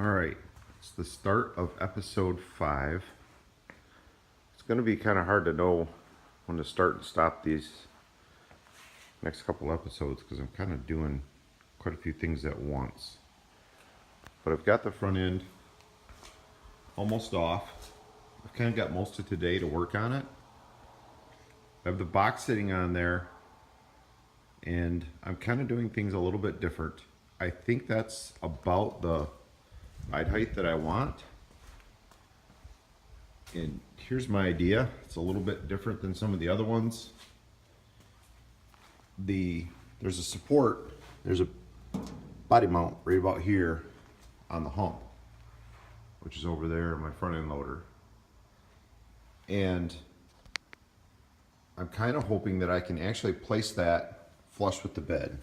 Alright, it's the start of episode 5. It's going to be kind of hard to know when to start and stop these next couple episodes because I'm kind of doing quite a few things at once. But I've got the front end almost off. I've kind of got most of today to work on it. I have the box sitting on there and I'm kind of doing things a little bit different. I think that's about the ride height that I want. And here's my idea. It's a little bit different than some of the other ones. There's a support, there's a body mount right about here on the hump, which is over there in my front end loader. And I'm kind of hoping that I can actually place that flush with the bed.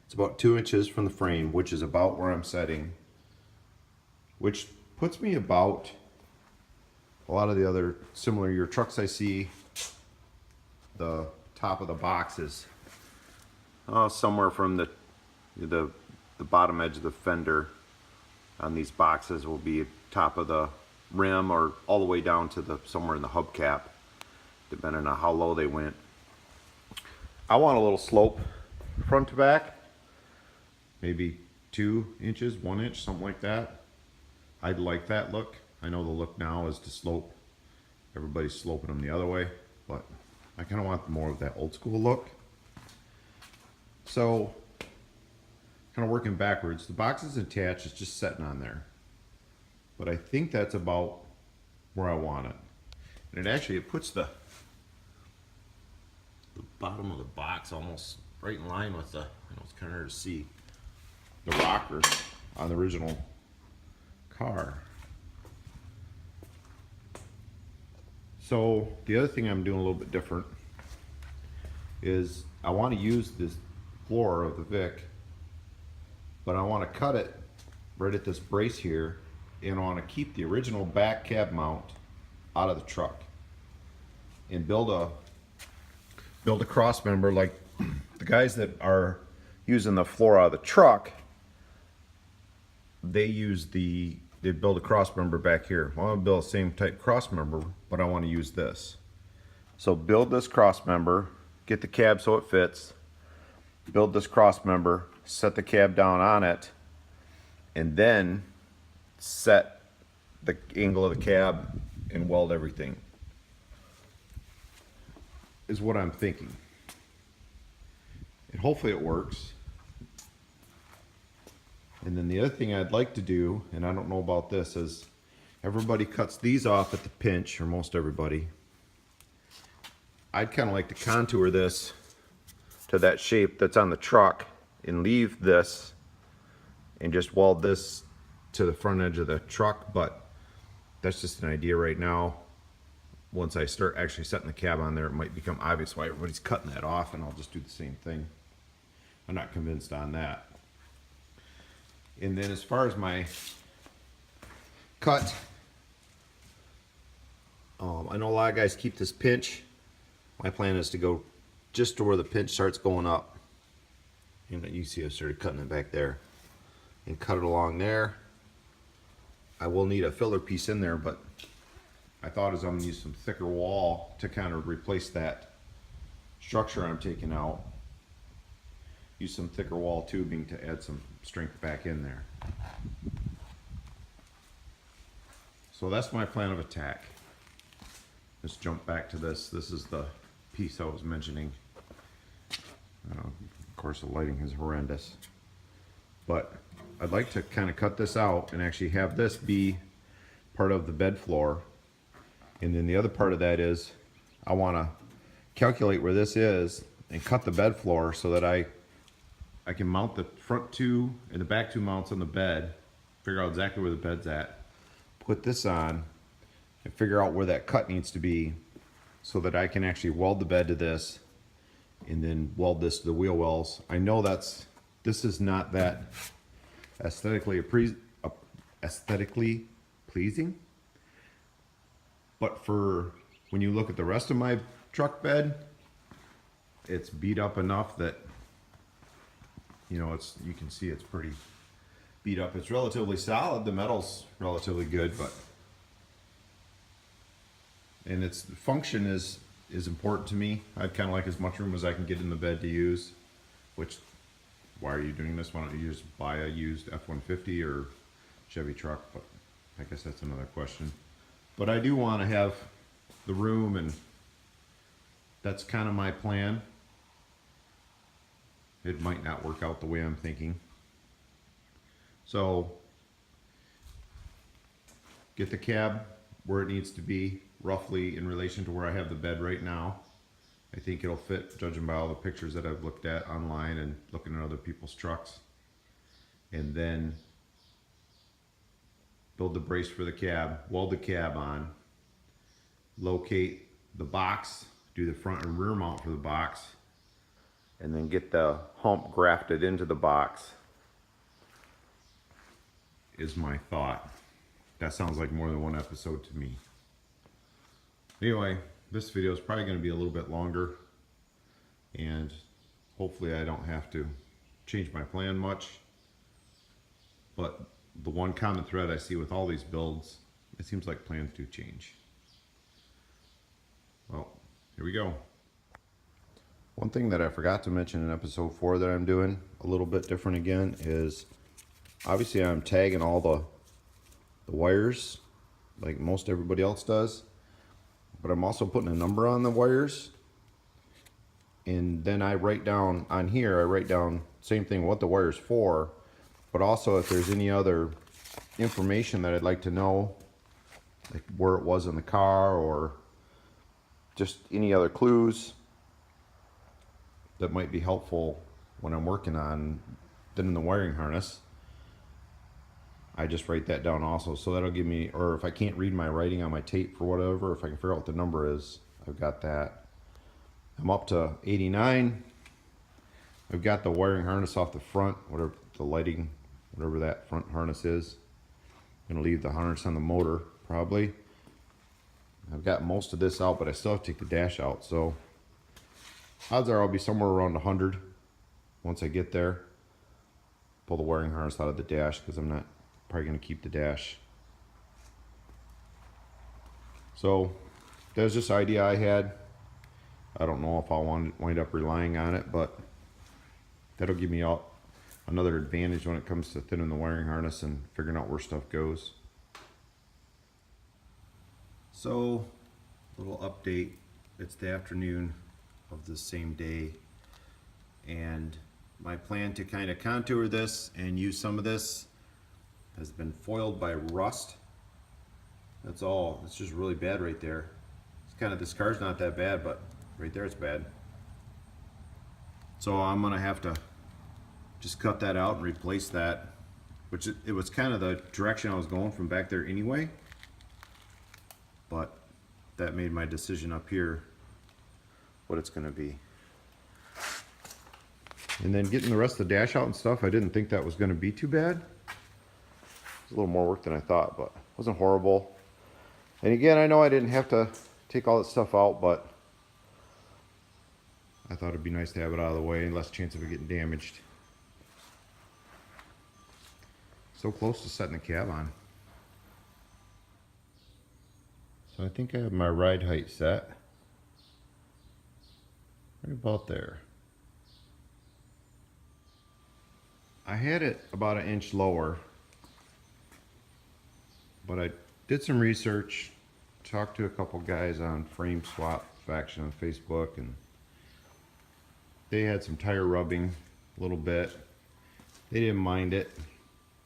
It's about 2 inches from the frame, which is about where I'm setting, which puts me about a lot of the other similar year trucks I see. The top of the box is somewhere from the bottom edge of the fender on these boxes will be top of the rim or all the way down to the somewhere in the hubcap, depending on how low they went. I want a little slope front to back, maybe 2 inches, 1 inch, something like that. I'd like that look. I know the look now is to slope. Everybody's sloping them the other way, but I kind of want more of that old school look. So, kind of working backwards. The box is attached, it's just sitting on there. But I think that's about where I want it. And it puts the bottom of the box almost right in line with it's kind of hard to see, the rocker on the original car. So the other thing I'm doing a little bit different is I want to use this floor of the Vic, but I want to cut it right at this brace here, and I want to keep the original back cab mount out of the truck and build a cross member like the guys that are using the floor out of the truck. They build a cross member back here. Well, I want to build the same type cross member, but I want to use this. So build this cross member, get the cab so it fits, build this cross member, set the cab down on it, and then set the angle of the cab and weld everything, is what I'm thinking. And hopefully it works. And then the other thing I'd like to do, and I don't know about this, is everybody cuts these off at the pinch, or most everybody. I'd kind of like to contour this to that shape that's on the truck and leave this and just weld this to the front edge of the truck, but that's just an idea right now. Once I start actually setting the cab on there, it might become obvious why everybody's cutting that off, and I'll just do the same thing. I'm not convinced on that. And then as far as my cut, I know a lot of guys keep this pinch. My plan is to go just to where the pinch starts going up. And you see I started cutting it back there. And cut it along there. I will need a filler piece in there, but I thought I'm going to use some thicker wall to kind of replace that structure I'm taking out. Use some thicker wall tubing to add some strength back in there. So that's my plan of attack. Let's jump back to this. This is the piece I was mentioning. Of course the lighting is horrendous. But I'd like to kind of cut this out and actually have this be part of the bed floor. And then the other part of that is I want to calculate where this is and cut the bed floor so that I can mount the front 2 and the back 2 mounts on the bed, figure out exactly where the bed's at, put this on, and figure out where that cut needs to be so that I can actually weld the bed to this and then weld this to the wheel wells. I know this is not that aesthetically pleasing, but for when you look at the rest of my truck bed, it's beat up enough that you can see it's pretty beat up. It's relatively solid. The metal's relatively good, but and its function is important to me. I'd kind of like as much room as I can get in the bed to use. Which, why are you doing this? Why don't you just buy a used F-150 or Chevy truck? But I guess that's another question. But I do want to have the room, and that's kind of my plan. It might not work out the way I'm thinking. So get the cab where it needs to be, roughly in relation to where I have the bed right now. I think it'll fit, judging by all the pictures that I've looked at online and looking at other people's trucks. And then build the brace for the cab, weld the cab on, locate the box, do the front and rear mount for the box, and then get the hump grafted into the box is my thought. That sounds like more than one episode to me. Anyway, this video is probably going to be a little bit longer, and hopefully I don't have to change my plan much. But the one common thread I see with all these builds, it seems like plans do change. Well, here we go. One thing that I forgot to mention in episode 4 that I'm doing a little bit different again is obviously I'm tagging all the wires like most everybody else does, but I'm also putting a number on the wires, and then I write down on here, I write down same thing, what the wire's for, but also if there's any other information that I'd like to know, like where it was in the car or just any other clues that might be helpful when I'm working on then in the wiring harness. I just write that down also, so that'll give me, or if I can't read my writing on my tape for whatever, if I can figure out what the number is, I've got that. I'm up to 89. I've got the wiring harness off the front, whatever the lighting, whatever that front harness is. I'm gonna leave the harness on the motor, probably. I've got most of this out, but I still have to take the dash out, so odds are I'll be somewhere around 100 once I get there. Pull the wiring harness out of the dash because I'm not probably going to keep the dash. So there's this idea I had. I don't know if I'll wind up relying on it, but that'll give me another advantage when it comes to thinning the wiring harness and figuring out where stuff goes. So, little update. It's the afternoon of the same day, and my plan to kind of contour this and use some of this has been foiled by rust. That's all. It's just really bad right there. It's kind of, this car's not that bad, but right there it's bad. So I'm gonna have to just cut that out and replace that, which it was kind of the direction I was going from back there anyway, but that made my decision up here what it's going to be. And then getting the rest of the dash out and stuff, I didn't think that was going to be too bad. It's a little more work than I thought, but it wasn't horrible. And again, I know I didn't have to take all that stuff out, but I thought it'd be nice to have it out of the way and less chance of it getting damaged. So close to setting the cab on. So I think I have my ride height set right about there. I had it about 1 inch lower, but I did some research, talked to a couple guys on Frame Swap Faction on Facebook, and they had some tire rubbing a little bit. They didn't mind it.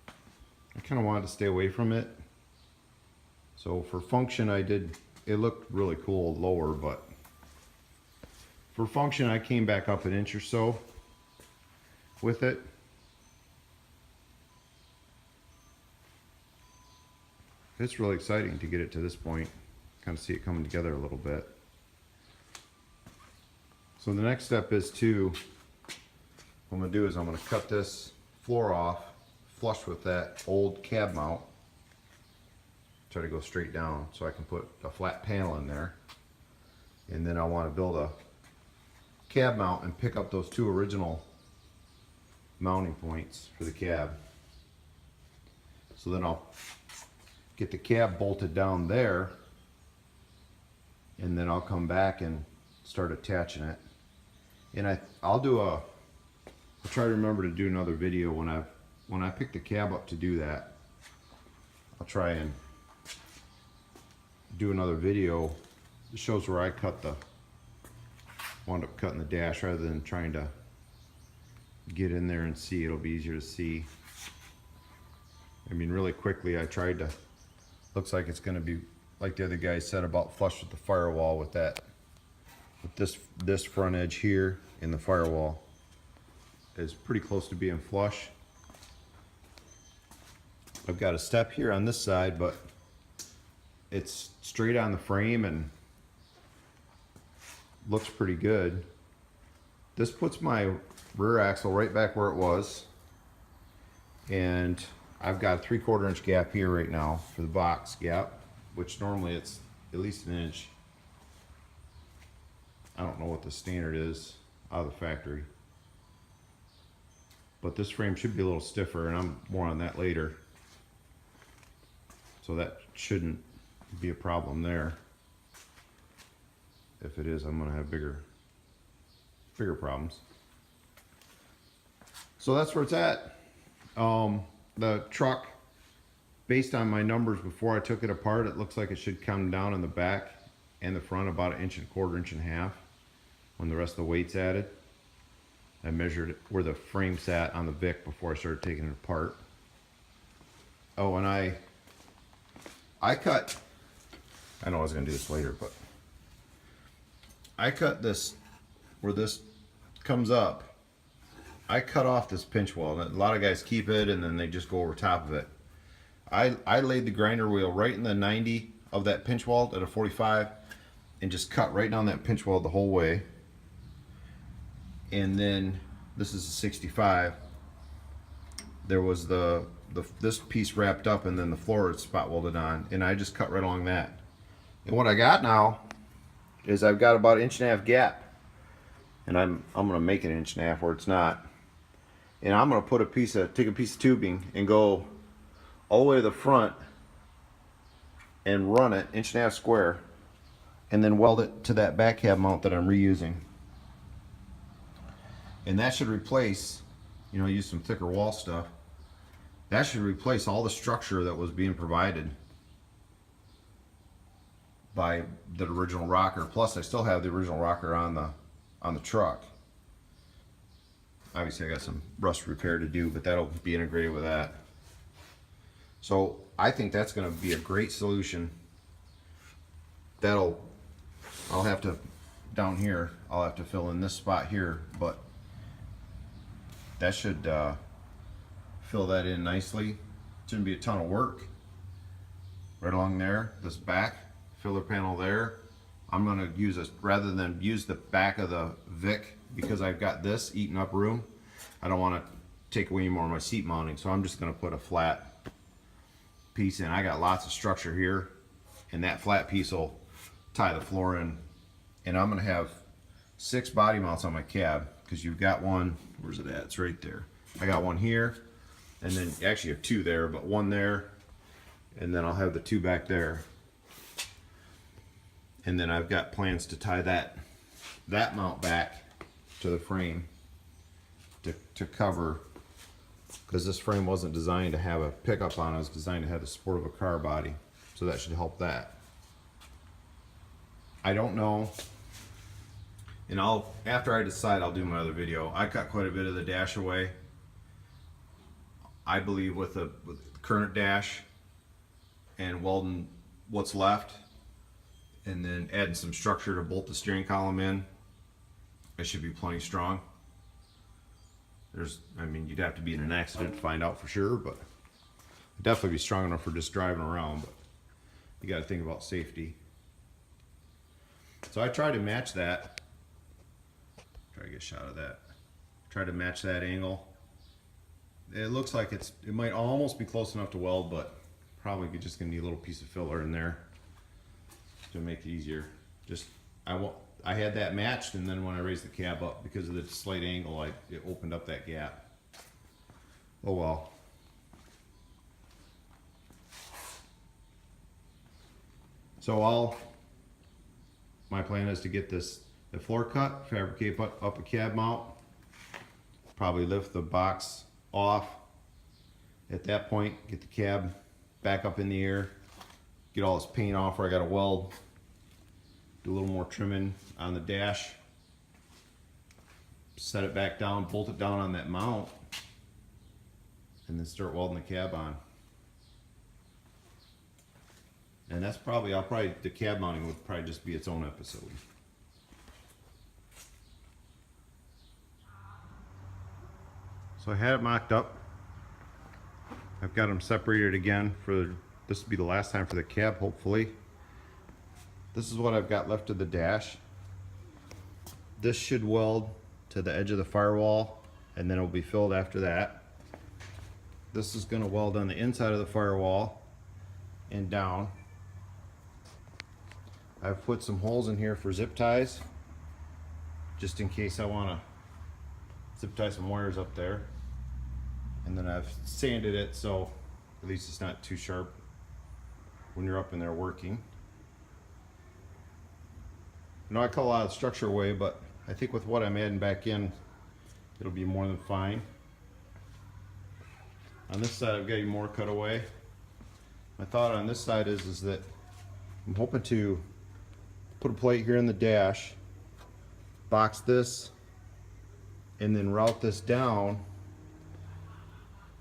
I kind of wanted to stay away from it. So for function, it looked really cool lower, but for function, I came back up 1 inch or so with it. It's really exciting to get it to this point, kind of see it coming together a little bit. So the next step is what I'm going to do is I'm going to cut this floor off flush with that old cab mount. Try to go straight down so I can put a flat panel in there. And then I want to build a cab mount and pick up those 2 original mounting points for the cab. So then I'll get the cab bolted down there, and then I'll come back and start attaching it. And I'll try to remember to do another video when I pick the cab up to do that. I'll try and do another video that shows where I wound up cutting the dash rather than trying to get in there and see. It'll be easier to see. I mean, really quickly, I tried to, looks like it's gonna be like the other guy said about flush with the firewall with this front edge here in the firewall is pretty close to being flush. I've got a step here on this side, but it's straight on the frame and looks pretty good. This puts my rear axle right back where it was, and I've got a 3/4 inch gap here right now for the box gap, which normally it's at least an inch. I don't know what the standard is out of the factory, but this frame should be a little stiffer, and I'm more on that later, so that shouldn't be a problem there. If it is, I'm gonna have bigger problems. So that's where it's at. The truck, based on my numbers before I took it apart, it looks like it should come down in the back and the front about 1.25 inches when the rest of the weight's added. I measured where the frame sat on the Vic before I started taking it apart. Oh, and I cut, I know I was gonna do this later, but I cut this, where this comes up, I cut off this pinch weld. A lot of guys keep it and then they just go over top of it. I laid the grinder wheel right in the 90 of that pinch weld at a 45 and just cut right down that pinch weld the whole way. And then this is a 65. There was this piece wrapped up and then the floor is spot welded on, and I just cut right along that. And what I got now is I've got about 1.5 inch gap, and I'm gonna make it 1.5 inch where it's not. And I'm gonna put take a piece of tubing and go all the way to the front and run it 1.5 inch square, and then weld it to that back cab mount that I'm reusing. And that should replace, you know, use some thicker wall stuff. That should replace all the structure that was being provided by the original rocker. Plus, I still have the original rocker on the truck. Obviously, I got some rust repair to do, but that'll be integrated with that. So I think that's going to be a great solution. I'll have to, down here, I'll have to fill in this spot here, but that should fill that in nicely. It's going to be a ton of work. Right along there, this back filler panel there, I'm going to use this rather than use the back of the Vic, because I've got this eating up room. I don't want to take away any more of my seat mounting, so I'm just going to put a flat piece in. I got lots of structure here, and that flat piece will tie the floor in. And I'm going to have 6 body mounts on my cab, because you've got one, where's it at? It's right there. I got one here, and then actually you have 2 there, but 1 there, and then I'll have the 2 back there. And then I've got plans to tie that mount back to the frame to cover, because this frame wasn't designed to have a pickup on it. It was designed to have the support of a car body, so that should help that. I don't know, and after I decide, I'll do my other video. I cut quite a bit of the dash away. I believe with the current dash and welding what's left, and then adding some structure to bolt the steering column in, it should be plenty strong. I mean, you'd have to be in an accident to find out for sure, but it'd definitely be strong enough for just driving around. But you got to think about safety. So I try to match that. Try to get a shot of that. Try to match that angle. It looks like it might almost be close enough to weld, but probably just gonna need a little piece of filler in there to make it easier. I had that matched, and then when I raised the cab up, because of the slight angle, it opened up that gap. Oh well. So my plan is to get the floor cut, fabricate up a cab mount, probably lift the box off. At that point, get the cab back up in the air, get all this paint off where I got to weld, do a little more trimming on the dash, set it back down, bolt it down on that mount, and then start welding the cab on. And that's probably, the cab mounting would probably just be its own episode. So I had it mocked up. I've got them separated again this will be the last time for the cab, hopefully. This is what I've got left of the dash. This should weld to the edge of the firewall, and then it'll be filled after that. This is going to weld on the inside of the firewall and down. I've put some holes in here for zip ties, just in case I want to zip tie some wires up there. And then I've sanded it so at least it's not too sharp when you're up in there working. I know I cut a lot of the structure away, but I think with what I'm adding back in, it'll be more than fine. On this side, I've got even more cut away. My thought on this side is that I'm hoping to put a plate here in the dash, box this, and then route this down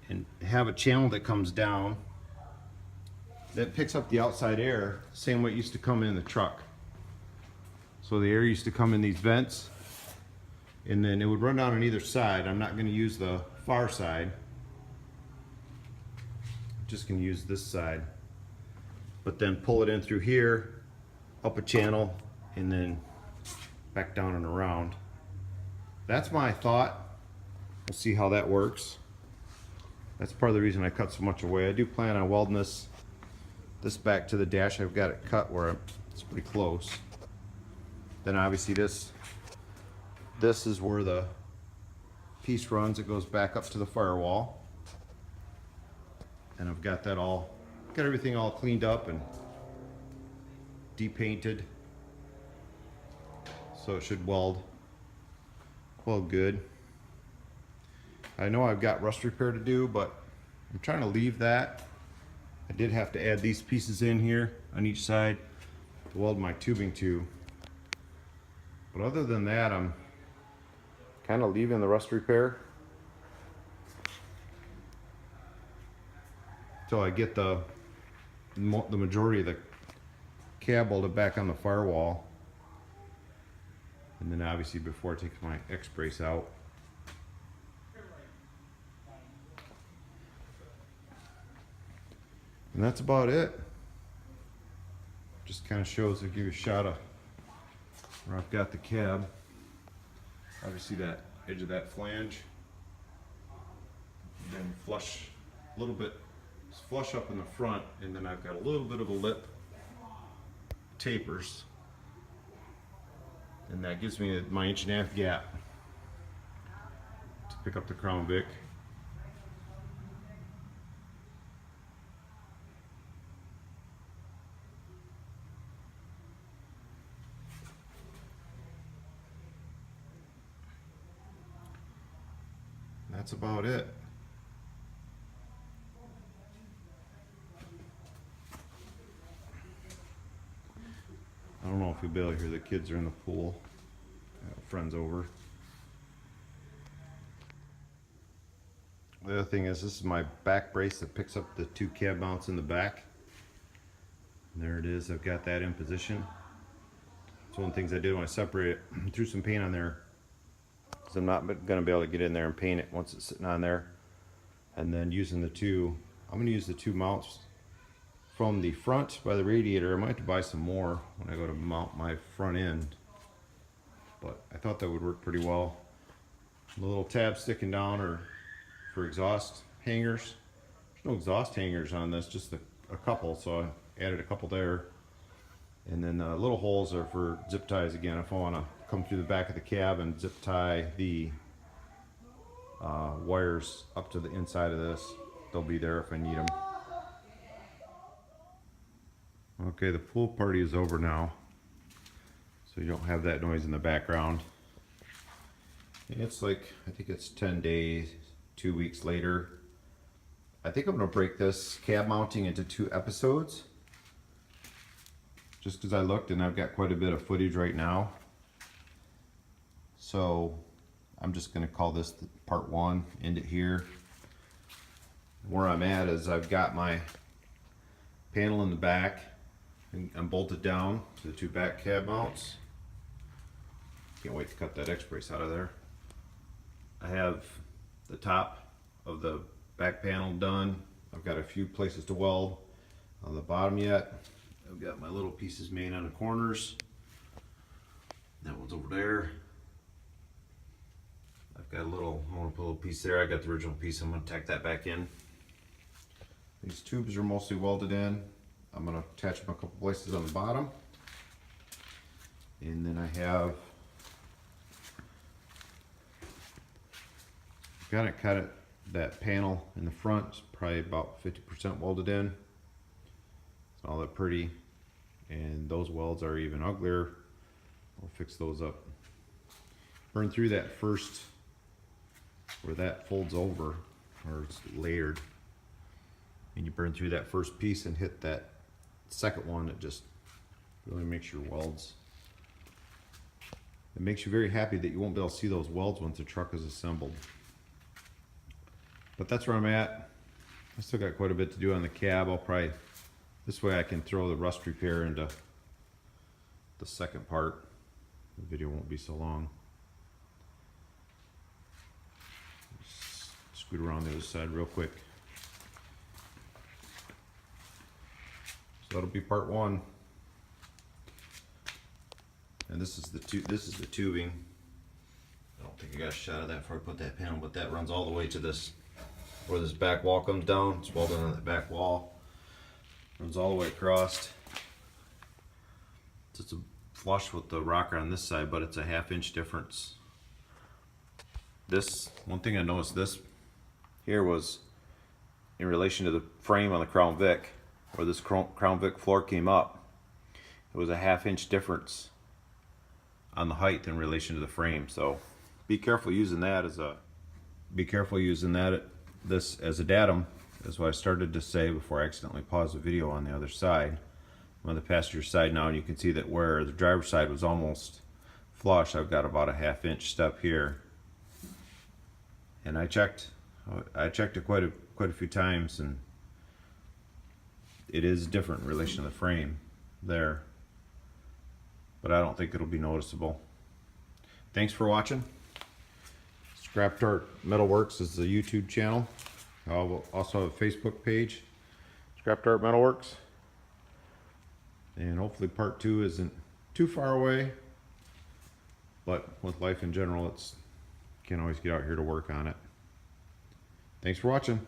and have a channel that comes down that picks up the outside air, same way it used to come in the truck. So the air used to come in these vents, and then it would run down on either side. I'm not going to use the far side, just going to use this side, but then pull it in through here, up a channel, and then back down and around. That's my thought. We'll see how that works. That's part of the reason I cut so much away. I do plan on welding this back to the dash. I've got it cut where it's pretty close. Then obviously this is where the piece runs. It goes back up to the firewall. And I've got everything all cleaned up and depainted. So it should weld good. I know I've got rust repair to do, but I'm trying to leave that. I did have to add these pieces in here on each side to weld my tubing to. But other than that, I'm kind of leaving the rust repair until I get the majority of the cab welded back on the firewall. And then obviously before I take my X-brace out. And that's about it. Just kind of shows, to give you a shot of where I've got the cab. Obviously that edge of that flange. Then flush a little bit, flush up in the front, and then I've got a little bit of a lip tapers. And that gives me my 1.5-inch gap to pick up the Crown Vic. That's about it. I don't know if you'll be able to hear the kids are in the pool. I have friends over. The other thing is, this is my back brace that picks up the two cab mounts in the back. And there it is. I've got that in position. It's one of the things I did when I separated it. Threw some paint on there, because I'm not going to be able to get in there and paint it once it's sitting on there. And then using I'm going to use the two mounts from the front by the radiator. I might have to buy some more when I go to mount my front end, but I thought that would work pretty well. The little tab sticking down are for exhaust hangers. There's no exhaust hangers on this, just a couple, so I added a couple there. And then the little holes are for zip ties again, if I want to come through the back of the cab and zip tie the wires up to the inside of this. They'll be there if I need them. Okay, the pool party is over now, so you don't have that noise in the background. And it's like, I think it's 10 days, 2 weeks later. I think I'm gonna break this cab mounting into 2 episodes. Just because I looked and I've got quite a bit of footage right now. So I'm just gonna call this part 1, end it here. Where I'm at is I've got my panel in the back and I'm bolted down to the 2 back cab mounts. Can't wait to cut that X-brace out of there. I have the top of the back panel done. I've got a few places to weld on the bottom yet. I've got my little pieces made on the corners. That one's over there. I've got a little, I want to put a little piece there. I got the original piece. I'm going to tack that back in. These tubes are mostly welded in. I'm going to attach them a couple places on the bottom. And then I have got it cut it. That panel in the front is probably about 50% welded in. It's all that pretty. And those welds are even uglier. I'll fix those up. Burn through that first, where that folds over, or it's layered. And you burn through that first piece and hit that second one. It just really makes your welds. It makes you very happy that you won't be able to see those welds once the truck is assembled. But that's where I'm at. I still got quite a bit to do on the cab. I'll probably, this way I can throw the rust repair into the second part. The video won't be so long. Just scoot around the other side real quick. So that'll be part 1. And this is the tubing. I don't think I got a shot of that before I put that panel, but that runs all the way to this, where this back wall comes down. It's welded on that back wall. Runs all the way across. It's a flush with the rocker on this side, but it's a 1/2 inch difference. This, one thing I noticed this here was in relation to the frame on the Crown Vic, where this Crown Vic floor came up. It was a 1/2 inch difference on the height in relation to the frame. So be careful using that as a, this as a datum. That's what I started to say before I accidentally paused the video on the other side. I'm on the passenger side now, and you can see that where the driver's side was almost flush, I've got about a 1/2 inch step here. And I checked it quite a few times, and it is different in relation to the frame there. But I don't think it'll be noticeable. Thanks for watching. Scrap Dart Metalworks is the YouTube channel. I'll also have a Facebook page, Scrap Dart Metalworks. And hopefully part 2 isn't too far away. But with life in general, you can't always get out here to work on it. Thanks for watching.